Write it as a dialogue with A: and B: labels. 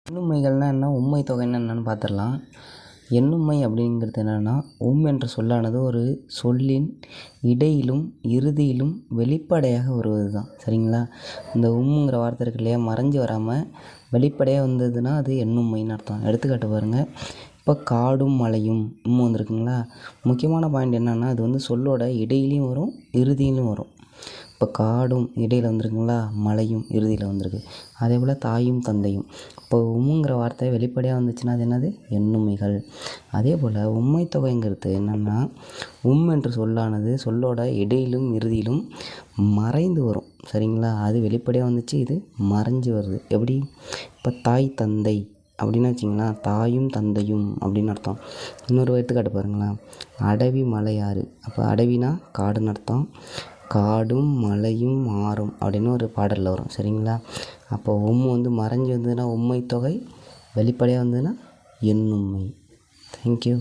A: எண்ணுமைகள்னால் என்ன, உண்மை தொகைன்னா என்னென்னு பார்த்துடலாம். எண்ணுமை அப்படிங்கிறது என்னென்னா, என்ற சொல்லானது ஒரு சொல்லின் இடையிலும் இறுதியிலும் வெளிப்படையாக வருவது தான். சரிங்களா? இந்த உம்முங்கிற வார்த்தை இருக்கு இல்லையா, மறைஞ்சு வராமல் வெளிப்படையாக வந்ததுன்னா அது எண்ணுமைன்னு அர்த்தம். எடுத்துக்காட்டு பாருங்கள். இப்போ காடும் மலையும் வந்திருக்குங்களா. முக்கியமான பாயிண்ட் என்னென்னா, அது வந்து சொல்லோட இடையிலையும் வரும், இறுதியிலும் வரும். இப்போ காடும் இடையில் வந்திருக்குங்களா, மலையும் இறுதியில் வந்திருக்கு. அதே போல் தாயும் தந்தையும். இப்போ உம்முங்கிற வார்த்தை வெளிப்படையாக வந்துச்சுன்னா அது என்னது, எண்ணுமைகள். அதே போல் உண்மை தொகைங்கிறது என்னென்னா, என்று சொல்லானது சொல்லோட இடையிலும் இறுதியிலும் மறைந்து வரும். சரிங்களா? அது வெளிப்படையாக வந்துச்சு, இது மறைஞ்சு வருது. எப்படி? இப்போ தாய் தந்தை அப்படின்னு வச்சிங்களேன், தாயும் தந்தையும் அப்படின்னு அர்த்தம். இன்னொரு எடுத்துக்காட்டு பாருங்களேன். அடவி மலையாறு. அப்போ அடவினா காடுன்னு அர்த்தம். காடும் மலையும் ஆறும் அப்படின்னு ஒரு பாடலில் வரும். சரிங்களா? அப்போ வந்து மறைஞ்சு வந்ததுன்னா உண்மை தொகை, வெளிப்படையாக வந்ததுன்னா எண்ணுமை. தேங்க்யூ.